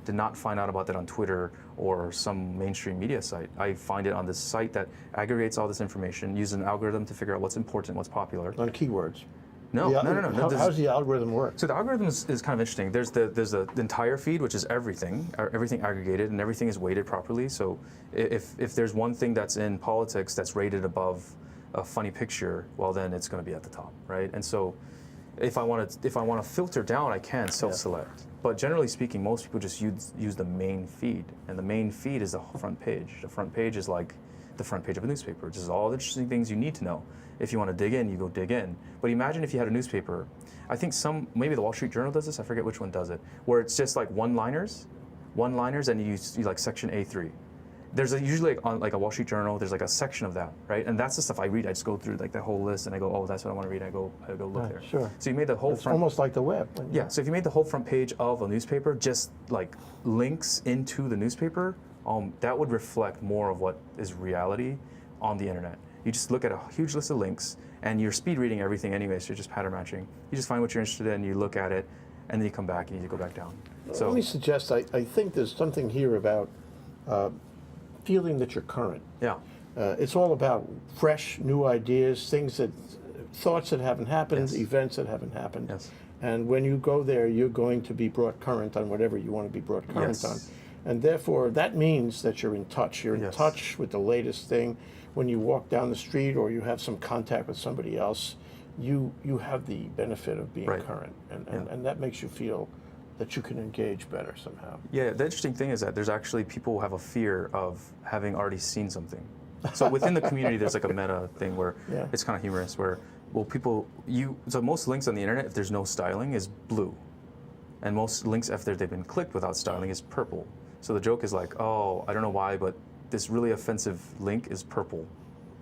Did not find out about that on Twitter or some mainstream media site. I find it on this site that aggregates all this information, uses an algorithm to figure out what's important, what's popular. On keywords. No. How does the algorithm work? So the algorithm is kind of interesting. There's the entire feed, which is everything aggregated, and everything is weighted properly. So if there's one thing that's in politics that's rated above a funny picture, well, then it's going to be at the top, right? And so if I want to filter down, I can self-select. But generally speaking, most people just use the main feed, and the main feed is the front page. The front page is like the front page of a newspaper. This is all the interesting things you need to know. If you want to dig in, you go dig in. But imagine if you had a newspaper. I think maybe the Wall Street Journal does this, I forget which one does it, where it's just like one-liners, and you like section A3. There's usually on like a Wall Street Journal, there's like a section of that, right? And that's the stuff I read. I just go through like the whole list and I go, oh, that's what I want to read. I go look there. Sure. So you made the whole It's almost like the web. Yeah. So if you made the whole front page of a newspaper just like links into the newspaper, that would reflect more of what is reality on the internet. You just look at a huge list of links, and you're speed reading everything anyway, so you're just pattern matching. You just find what you're interested in, you look at it, and then you come back and you go back down. So let me suggest, I think there's something here about feeling that you're current. Yeah. It's all about fresh, new ideas, thoughts that haven't happened, events that haven't happened. Yes. And when you go there, you're going to be brought current on whatever you want to be brought current on. And therefore, that means that you're in touch. You're in touch with the latest thing. When you walk down the street or you have some contact with somebody else, you have the benefit of being current. And that makes you feel that you can engage better somehow. Yeah, the interesting thing is that there's actually people who have a fear of having already seen something. So within the community, there's like a meta thing where it's kind of humorous, where, well, so most links on the internet, if there's no styling, is blue. And most links after they've been clicked without styling is purple. So the joke is like, oh, I don't know why, but this really offensive link is purple.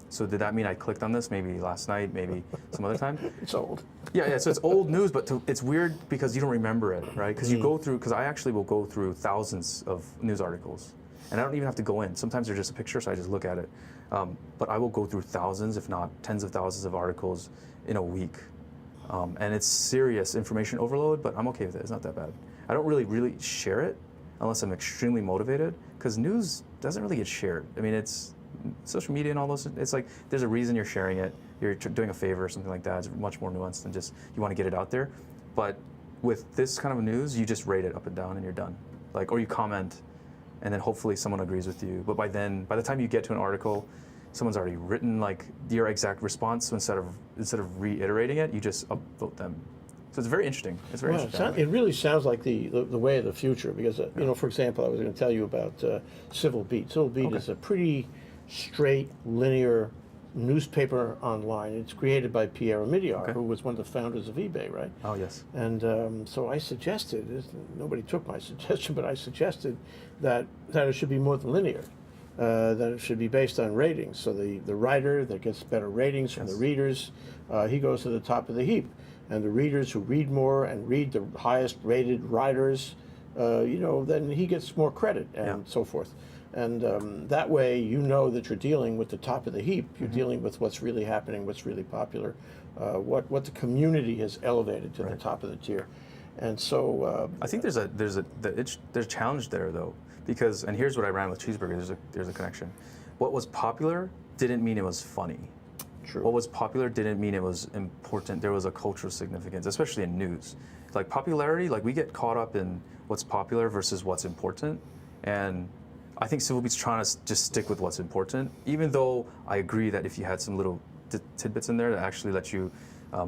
So did that mean I clicked on this maybe last night, maybe some other time? It's old. Yeah, so it's old news, but it's weird because you don't remember it, right? Because I actually will go through thousands of news articles, and I don't even have to go in. Sometimes they're just a picture, so I just look at it. But I will go through thousands, if not tens of thousands of articles in a week. And it's serious information overload, but I'm okay with it. It's not that bad. I don't really share it unless I'm extremely motivated, because news doesn't really get shared. I mean, it's social media and all those, it's like there's a reason you're sharing it. You're doing a favor or something like that. It's much more nuanced than just you want to get it out there. But with this kind of news, you just rate it up and down and you're done. Like, or you comment, and then hopefully someone agrees with you. But by the time you get to an article, someone's already written like your exact response. So instead of reiterating it, you just upvote them. So it's very interesting. It's very interesting. It really sounds like the way of the future, because you know, for example, I was going to tell you about Civil Beat. Civil Beat is a pretty straight, linear newspaper online. It's created by Pierre Omidyar, who was one of the founders of eBay, right? Oh, yes. And so I suggested, nobody took my suggestion, but I suggested that it should be more than linear. that it should be based on ratings. So the writer that gets better ratings from the readers, he goes to the top of the heap. And the readers who read more and read the highest rated writers, then he gets more credit and so forth. And that way, that you're dealing with the top of the heap. You're dealing with what's really happening, what's really popular, what the community has elevated to the top of the tier. And so I think there's a challenge there though, because, and here's what I ran with Cheezburger. There's a connection. What was popular didn't mean it was funny. True. What was popular didn't mean it was important. There was a cultural significance, especially in news. Like popularity, like we get caught up in what's popular versus what's important. And I think Civil Beat's trying to just stick with what's important, even though I agree that if you had some little tidbits in there that actually let you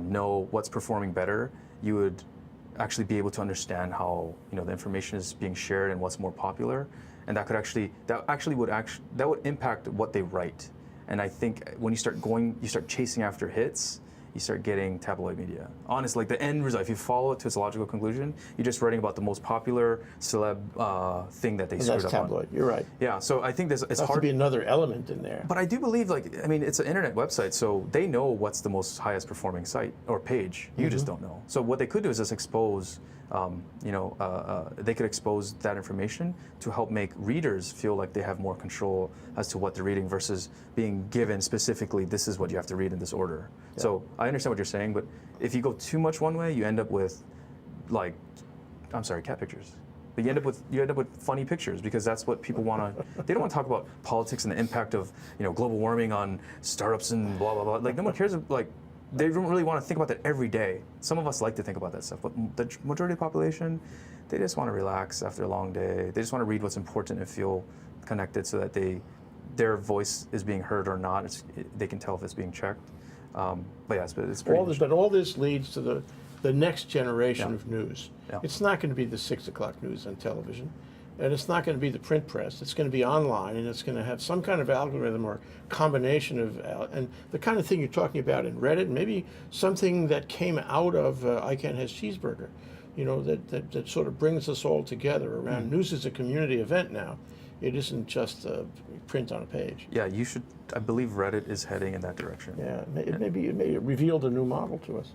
know what's performing better, you would actually be able to understand how the information is being shared and what's more popular, and that would impact what they write. And I think when you start chasing after hits, you start getting tabloid media. Honestly, like the end result, if you follow it to its logical conclusion, you're just writing about the most popular celeb thing that they screwed that's up tabloid. on. You're right. Yeah, so I think it's There has hard to be another element in there. But I do believe, it's an internet website, so they know what's the most highest performing site or page. You just don't know. So what they could do is just expose, they could expose that information to help make readers feel like they have more control as to what they're reading versus being given specifically, this is what you have to read in this order. Yeah. So I understand what you're saying, but if you go too much one way, you end up with, cat pictures. But you end up with funny pictures because that's what people want to. They don't want to talk about politics and the impact of global warming on startups and blah blah blah. Like no one cares. They don't really want to think about that every day. Some of us like to think about that stuff, but the majority of the population, they just want to relax after a long day. They just want to read what's important and feel connected, so that their voice is being heard or not. They can tell if it's being checked. But yeah, it's pretty. But all this leads to the next generation of news. Yeah. It's not going to be the 6 o'clock news on television, and it's not going to be the print press. It's going to be online, and it's going to have some kind of algorithm or combination of, and the kind of thing you're talking about in Reddit, maybe something that came out of Can Has Cheezburger, that sort of brings us all together around news is a community event now. It isn't just print on a page. Yeah, you should. I believe Reddit is heading in that direction. Yeah, it may revealed a new model to us.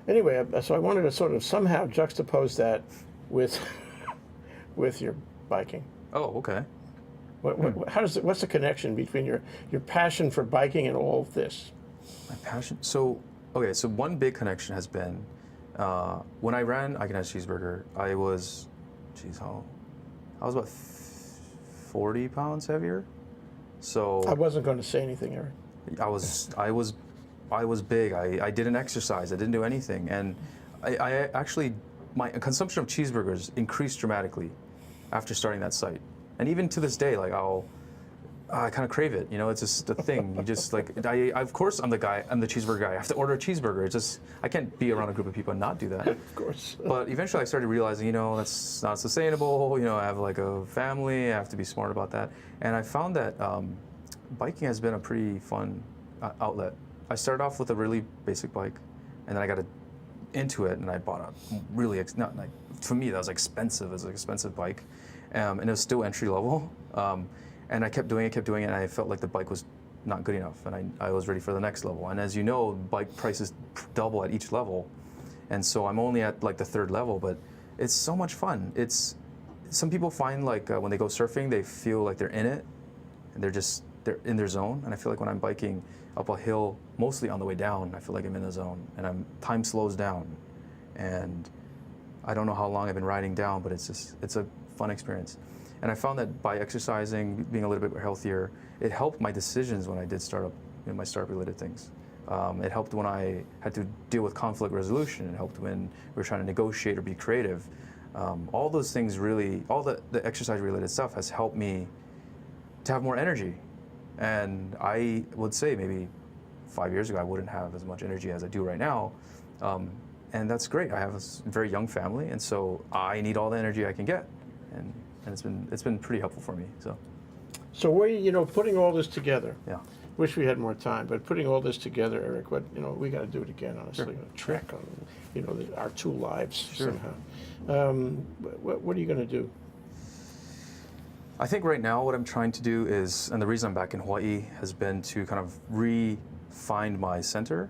Anyway, so I wanted to sort of somehow juxtapose that with your biking. Oh, okay. What's the connection between your passion for biking and all of this? My passion. So one big connection has been when I ran Can Has Cheezburger. I was about 40 pounds heavier. So I wasn't going to say anything, Eric. I was big. I didn't exercise. I didn't do anything, and I actually my consumption of cheeseburgers increased dramatically after starting that site. And even to this day, I kind of crave it. It's just a thing. You just of course I'm the cheeseburger guy. I have to order a cheeseburger. It's just I can't be around a group of people and not do that. Of course. But eventually I started realizing, that's not sustainable. I have a family. I have to be smart about that. And I found that biking has been a pretty fun outlet. I started off with a really basic bike, and then I got into it, and I bought a really for me that was expensive. It was an expensive bike, and it was still entry level. And I kept doing it, and I felt like the bike was not good enough, and I was ready for the next level. And as you know, bike prices double at each level, and so I'm only at the third level, but it's so much fun. Some people find when they go surfing, they feel like they're in it, and they're in their zone. And I feel like when I'm biking up a hill, mostly on the way down, I feel like I'm in the zone, and time slows down, and I don't know how long I've been riding down, but it's a fun experience. And I found that by exercising, being a little bit healthier, it helped my decisions when I did my startup-related things. It helped when I had to deal with conflict resolution. It helped when we were trying to negotiate or be creative. All those things really, all the exercise-related stuff has helped me to have more energy. And I would say maybe 5 years ago, I wouldn't have as much energy as I do right now. And that's great. I have a very young family, and so I need all the energy I can get. And it's been pretty helpful for me. So we're putting all this together. Yeah. Wish we had more time, but putting all this together, Eric, we got to do it again, honestly. Sure. Track on our two lives Sure. somehow. What are you going to do? I think right now what I'm trying to do is, and the reason I'm back in Hawaii has been to kind of re-find my center,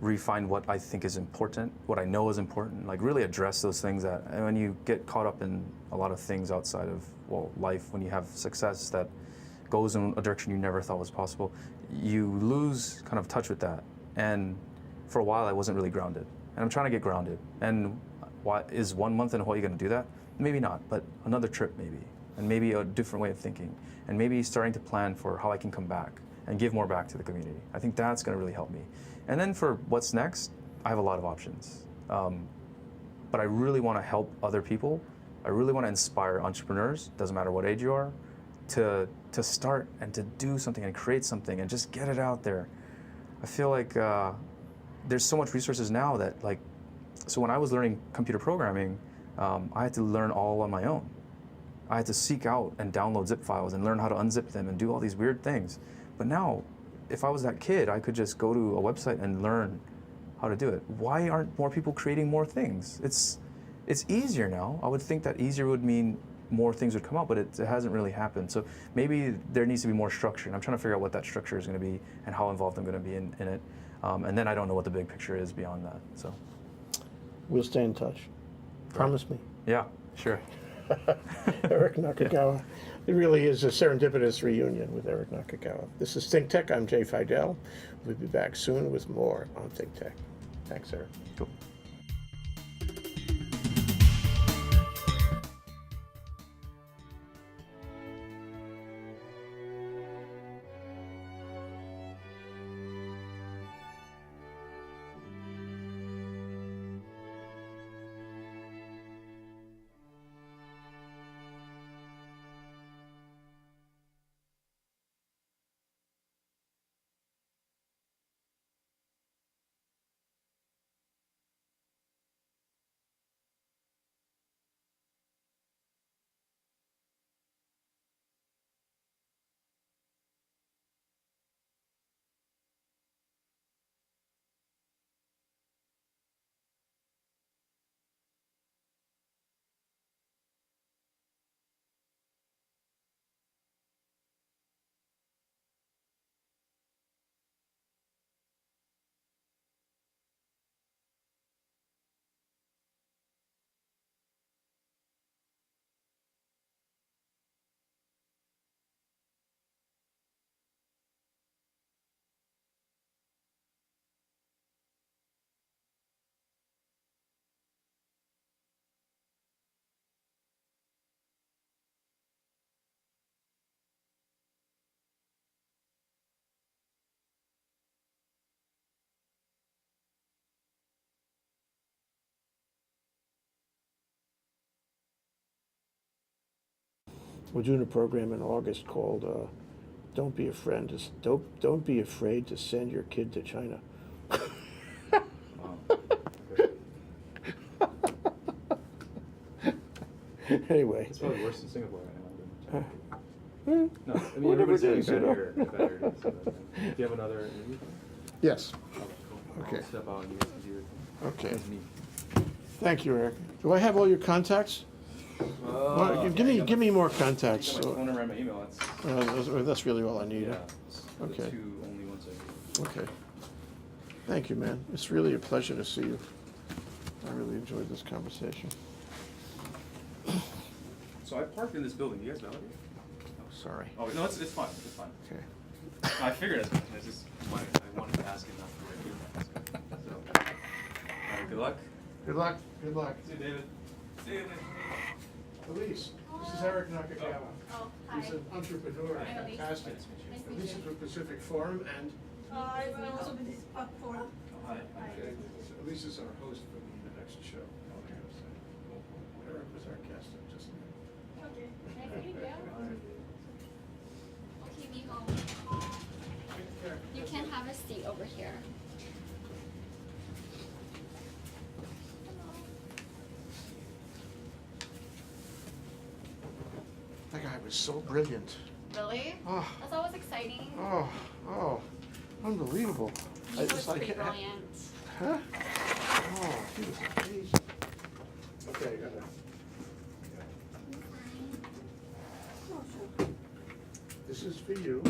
refine what I think is important, what I know is important, like really address those things that, and when you get caught up in a lot of things outside of, well, life, when you have success that goes in a direction you never thought was possible, you lose kind of touch with that. And for a while I wasn't really grounded. And I'm trying to get grounded. And why, is 1 month in Hawaii gonna do that? Maybe not, but another trip maybe. And maybe a different way of thinking. And maybe starting to plan for how I can come back and give more back to the community. I think that's gonna really help me. And then for what's next, I have a lot of options. But I really want to help other people. I really want to inspire entrepreneurs, doesn't matter what age you are, to start and to do something and create something and just get it out there. I feel like there's so much resources now that, like, so when I was learning computer programming, I had to learn all on my own. I had to seek out and download zip files and learn how to unzip them and do all these weird things. But now, if I was that kid, I could just go to a website and learn how to do it. Why aren't more people creating more things? It's easier now. I would think that easier would mean more things would come out, but it hasn't really happened. So maybe there needs to be more structure, and I'm trying to figure out what that structure is going to be and how involved I'm going to be in it. And then I don't know what the big picture is beyond that. So We'll stay in touch. Promise me. yeah, sure. Eric Nakagawa. It really is a serendipitous reunion with Eric Nakagawa. This is ThinkTech. I'm Jay Fidell. We'll be back soon with more on ThinkTech. Thanks, Eric. Cool. We're doing a program in August called "Don't Be Afraid to Don't Be Afraid to Send Your Kid to China." Anyway. It's probably worse in Singapore right now. No, I mean, whatever it everybody's is, you getting know. better here. So do you have another interview? Yes. Cool. Okay. I'll step out and you guys can do your thing. Okay. That's neat. Thank you, Eric. Do I have all your contacts? Well, give me more contacts. My phone number and my email. That's really all I need. Yeah. The Okay. two only ones I need. Okay. Thank you, man. It's really a pleasure to see you. I really enjoyed this conversation. So I parked in this building. You guys validate? Oh, sorry. Oh no, it's fine. It's fine. Okay. I figured as much. I wanted to ask enough for my feedback. So, all right. Good luck. Good luck. Good luck. See you, David. See you, David. Elise, this is Eric Nakagawa. Oh, hi. He's an entrepreneur. Hi, Elise. Fantastic. Nice to meet Elise you. is with Pacific Forum, and I've also been this before. Oh, hi. Elise is our host for the next show. Eric was our guest just now. Okay. Nice to meet you. Okay, Miho. You can have a seat over here. That guy was so brilliant. Really? Oh. That's always exciting. Oh, unbelievable. Miho was pretty can't- brilliant. Huh? Oh, he was amazing. Okay, I gotta. This is for you.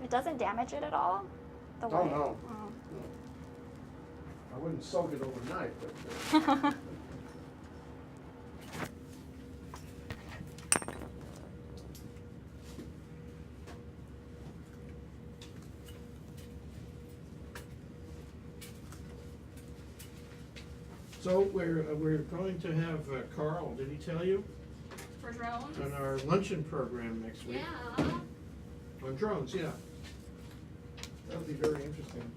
It doesn't damage it at all? The Oh, white? no. Oh. I wouldn't soak it overnight, but. So we're going to have Carl, did he tell you? For drones? On our luncheon program next week. Yeah. On drones, yeah. That'll be very interesting.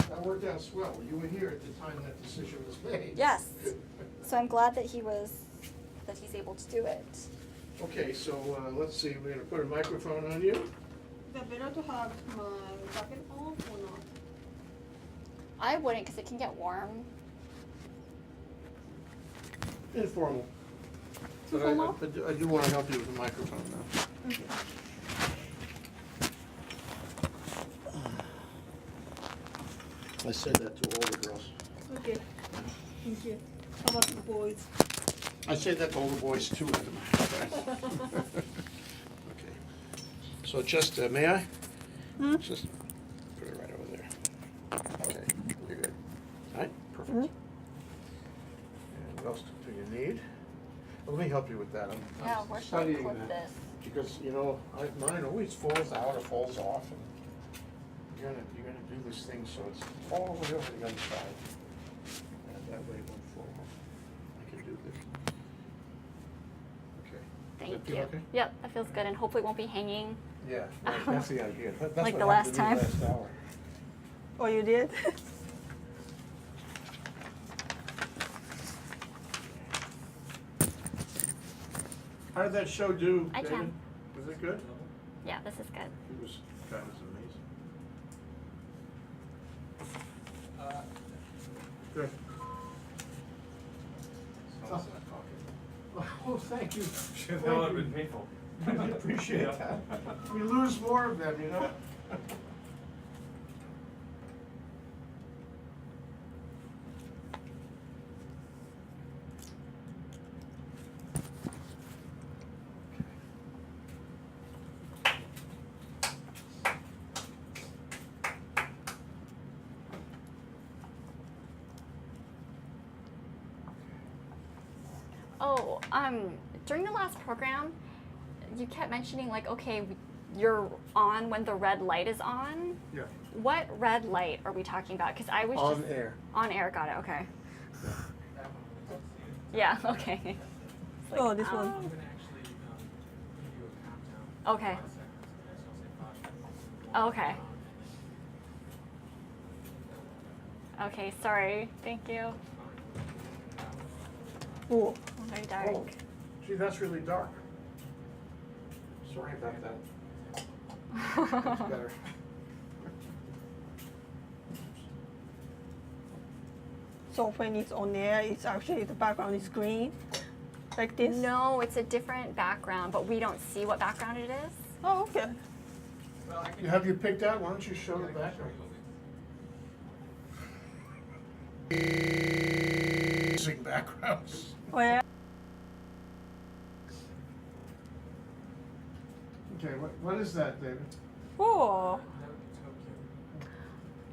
That worked out swell. You were here at the time that decision was made. Yes. So I'm glad that he's able to do it. Okay, so let's see, we're gonna put a microphone on you. Is it better to have my jacket off or not? I wouldn't, because it can get warm. Informal. But Informal? I do wanna help you with the microphone now. Okay. I said that to all the girls. Okay. Thank you. How about the boys? I say that to all the boys too, as a matter of fact. Okay. So just, may I? Just put it right over there. Okay, you're good. All right, perfect. And what else do you need? Well, let me help you with that. Yeah, I'm where should I studying clip that. this? Because, you know, mine always falls out or falls off, and you're gonna do this thing so it's all the way over the other side. And that way it won't fall off. I can do this. Okay. Does Thank that feel you. okay? Yep, that feels good, and hopefully it won't be hanging. Yeah, that's the idea. That's Like what the happened last to me time. last hour. Oh, you did? How did that show do, I David? can. Was it good? Yeah, this is good. It was, that was amazing. Good. Oh, thank you. That would have been painful. I appreciate that. We lose more of them, you know? Oh, during the last program, you kept mentioning like, okay, you're on when the red light is on. Yeah. What red light are we talking about? Because I was On just air. on air. Got it. Okay. Yeah. Okay. It's like, Oh, this one. um, I'm gonna actually give you a countdown. Okay. 5 seconds, and then Oh, okay. Okay. Sorry. Thank you. Oh, Very dark. Oh, gee, that's really dark. Sorry about that. That's better. so when it's on air, it's actually the background is green, like this? No, it's a different background, but we don't see what background it is. Oh, okay. Well, I can You have you picked out? Why don't you show the background? Amazing backgrounds. Oh, yeah. Okay, what is that, David? Oh,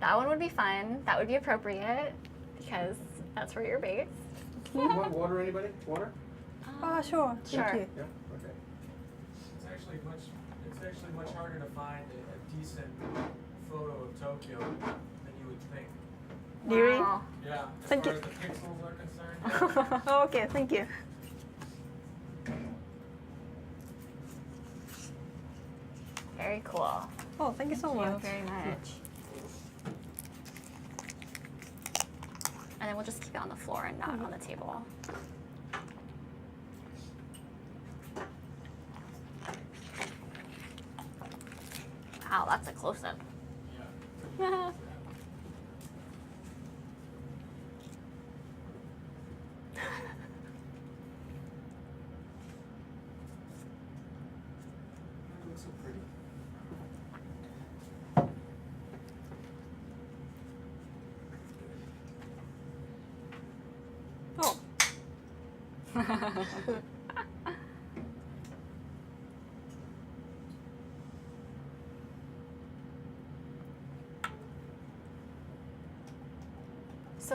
That one would be fun. That would be appropriate because that's where you're based. You want water, anybody? Water? sure. Sure. Thank you. Yeah, okay. It's actually much harder to find a decent photo of Tokyo than you would think. Really? Wow. Yeah, as Thank far you. as the pixels are concerned. Oh, okay, thank you. Very cool. Oh, thank you so Thank you much. very much. And then we'll just keep it on the floor and not on the table. Wow, that's a close-up. Yeah. So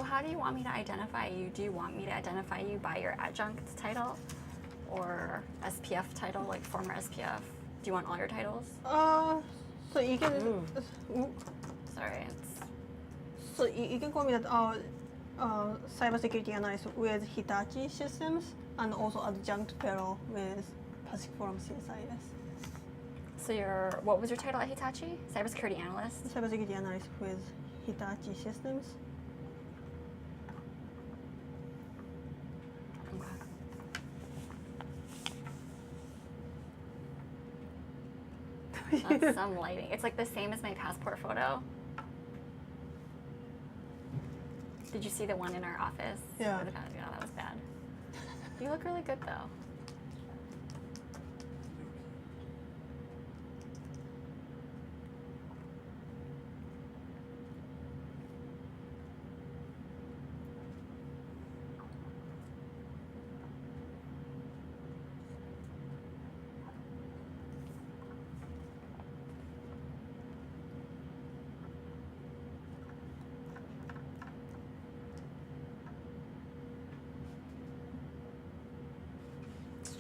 how do you want me to identify you? Do you want me to identify you by your adjunct title or SPF title, like former SPF? Do you want all your titles? So you can. Sorry, it's So you can call me that cybersecurity analyst with Hitachi Systems and also adjunct fellow with Pacific Forum CSIS. so what was your title at Hitachi? Cybersecurity analyst? Cybersecurity analyst with Hitachi Systems. That's some lighting. It's like the same as my passport photo. Did you see the one in our office? Yeah. Yeah, that was bad. You look really good though.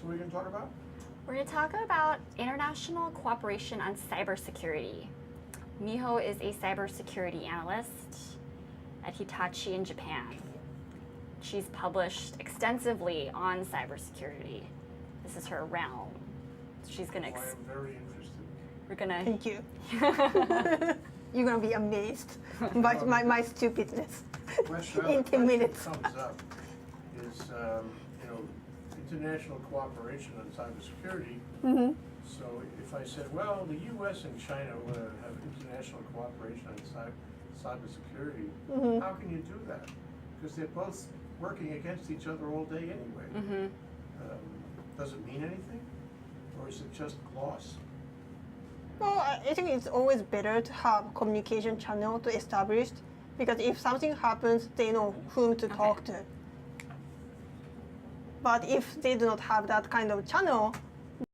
So we can talk about? We're going to talk about international cooperation on cybersecurity. Miho is a cybersecurity analyst at Hitachi in Japan. She's published extensively on cybersecurity. This is her realm. She's going to. I am very interested. We're going to. Thank you. You're gonna be amazed by my stupidness. In 10 minutes. Comes up is international cooperation on cybersecurity. Mm-hmm. So if I said, well, the U.S. and China want to have international cooperation on cybersecurity, Mm-hmm. how can you do that? Because they're both working against each other all day anyway. Mm-hmm. Does it mean anything, or is it just gloss? Well, I think it's always better to have communication channel to establish, because if something happens, they know whom to talk to. But if they do not have that kind of channel,